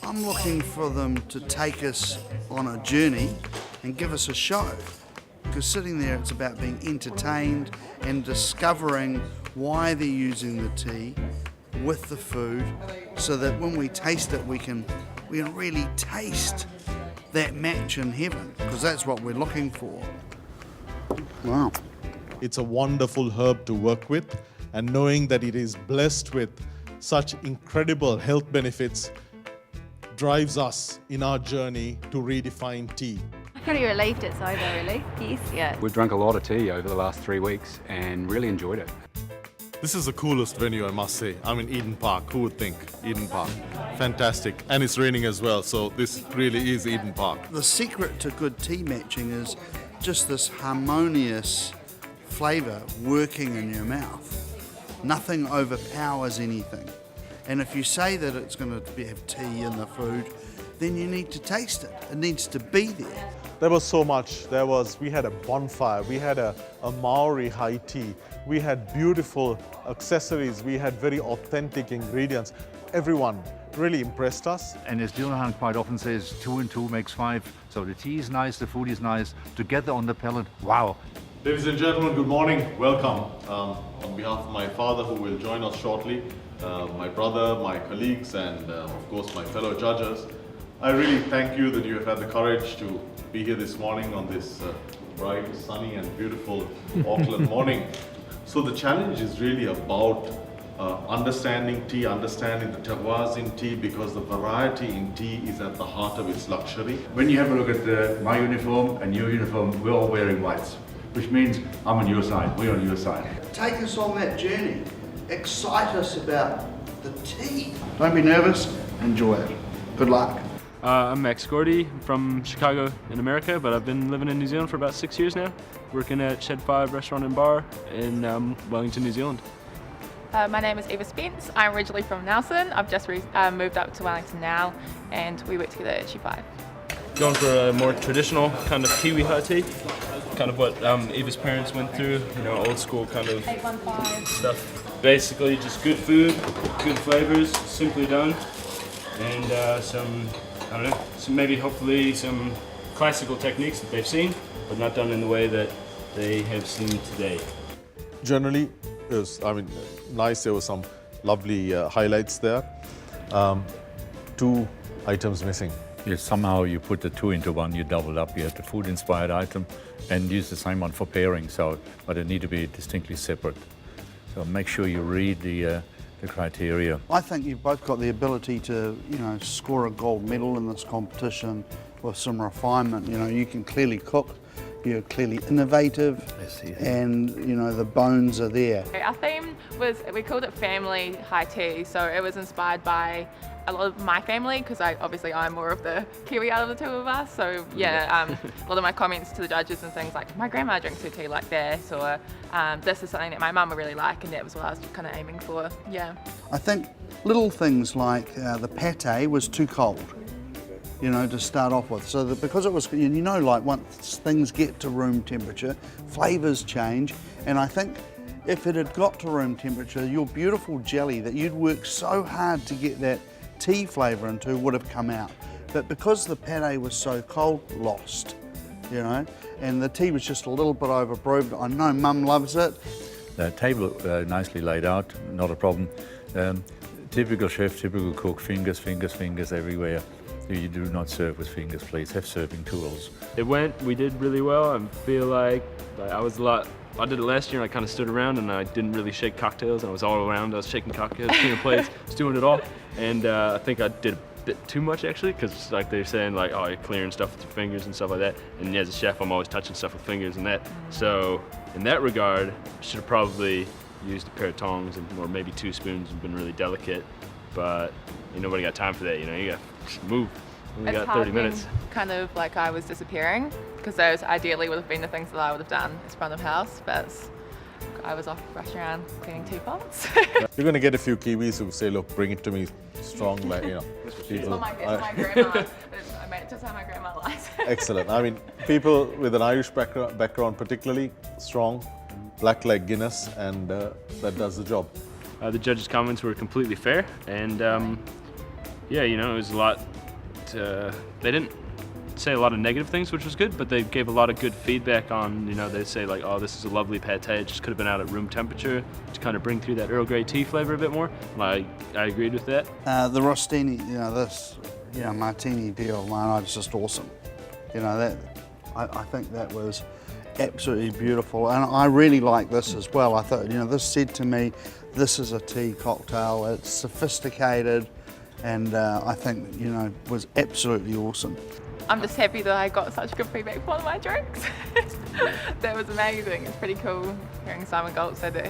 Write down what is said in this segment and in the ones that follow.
I'm looking for them to take us on a journey and give us a show. Because sitting there, it's about being entertained and discovering why they're using the tea with the food, so that when we taste it, we can really taste that match in heaven, because that's what we're looking for. Wow. It's a wonderful herb to work with, and knowing that it is blessed with such incredible health benefits drives us in our journey to redefine tea. I'm pretty relieved it's over, really. Yes, yeah. We've drunk a lot of tea over the last 3 weeks and really enjoyed it. This is the coolest venue, I must say. I'm in Eden Park. Who would think? Eden Park. Fantastic. And it's raining as well, so this really is Eden Park. The secret to good tea matching is just this harmonious flavour working in your mouth. Nothing overpowers anything. And if you say that it's going to have tea in the food, then you need to taste it. It needs to be there. There was so much. We had a bonfire, we had a Maori high tea, we had beautiful accessories, we had very authentic ingredients. Everyone really impressed us. And as Dilmah quite often says, 2 and 2 makes 5. So the tea is nice, the food is nice, together on the palate, wow. Ladies and gentlemen, good morning, welcome. On behalf of my father, who will join us shortly, my brother, my colleagues, and of course my fellow judges, I really thank you that you have had the courage to be here this morning on this bright, sunny and beautiful Auckland morning. So the challenge is really about understanding tea, understanding the terroirs in tea, because the variety in tea is at the heart of its luxury. When you have a look at my uniform and your uniform, we're all wearing whites, which means I'm on your side, we're on your side. Take us on that journey. Excite us about the tea. Don't be nervous, enjoy it. Good luck. I'm Max Gordy from Chicago in America, but I've been living in New Zealand for about 6 years now, working at Shed 5 Restaurant and Bar in Wellington, New Zealand. My name is Eva Spence. I'm originally from Nelson. I've just moved up to Wellington now, and we work together at Shed 5. Going for a more traditional kind of Kiwi hot tea, kind of what Eva's parents went through, old school kind of 815. stuff. Basically just good food, good flavors, simply done, and maybe hopefully some classical techniques that they've seen, but not done in the way that they have seen today. Generally, it was, nice. There were some lovely highlights there. 2 items missing. Yes, somehow you put the 2 into 1, you double up. You have the food-inspired item and use the same one for pairing, but they need to be distinctly separate. So make sure you read the criteria. I think you've both got the ability to, score a gold medal in this competition with some refinement. You can clearly cook, you're clearly innovative, and the bones are there. Our theme we called it Family High Tea, so it was inspired by a lot of my family, because I'm more of the Kiwi out of the 2 of us, so yeah, a lot of my comments to the judges and things like, my grandma drinks her tea like this, or this is something that my mum would really like, and that was what I was kind of aiming for, yeah. I think little things like the pate was too cold, to start off with, so that because it was, like once things get to room temperature, flavours change, and I think if it had got to room temperature, your beautiful jelly that you'd worked so hard to get that tea flavour into would have come out. But because the pate was so cold, lost, and the tea was just a little bit overbrewed. I know Mum loves it. The table nicely laid out, not a problem. Typical chef, typical cook, fingers everywhere. You do not serve with fingers, please. Have serving tools. We did really well. I feel like I did it last year, and I kind of stood around and I didn't really shake cocktails, and I was all around. I was shaking cocktails, cleaning plates, was doing it all. And I think I did a bit too much, actually, because like they're saying, like, oh, you're clearing stuff with your fingers and stuff like that. And as a chef, I'm always touching stuff with fingers and that. So in that regard, I should have probably used a pair of tongs or maybe 2 spoons and been really delicate. But nobody got time for that, you got to move. We got 30 minutes. Kind of like I was disappearing, because those ideally would have been the things that I would have done as front of house, but I was off rushing around cleaning teapots. You're going to get a few Kiwis who say, look, bring it to me strong, like, people. It's my grandma. I made it just how my grandma likes it. Excellent. People with an Irish background particularly strong, black leg Guinness, and that does the job. The judges' comments were completely fair, and Yeah, you know, it was a lot. They didn't say a lot of negative things, which was good, but they gave a lot of good feedback on, you know, they say like, oh, this is a lovely pate, it just could have been out at room temperature to kind of bring through that Earl Grey tea flavor a bit more. I agreed with that. The Rostini, you know, this, you know, martini deal last night is just awesome. You know, that I think that was absolutely beautiful, and I really like this as well. I thought, you know, this said to me, this is a tea cocktail. It's sophisticated, and I think, you know, was absolutely awesome. I'm just happy that I got such good feedback for one of my drinks. That was amazing. It's pretty cool hearing Simon Gold say that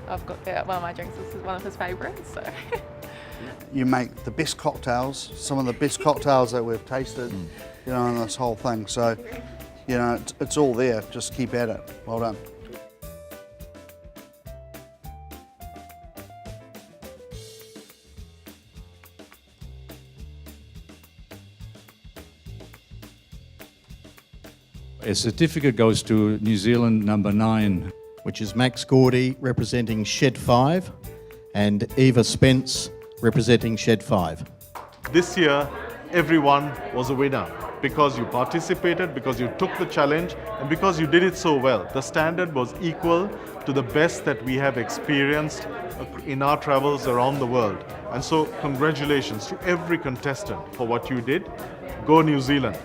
I've got that one of my drinks. This is one of his favourites. So. You make the best cocktails, some of the best cocktails that we've tasted, you know, in this whole thing. So, you know, it's all there. Just keep at it. Well done. A certificate goes to New Zealand number 9. Which is Max Gordy representing Shed 5 and Eva Spence representing Shed 5. This year, everyone was a winner because you participated, because you took the challenge, and because you did it so well. The standard was equal to the best that we have experienced in our travels around the world. And so, congratulations to every contestant for what you did. Go New Zealand.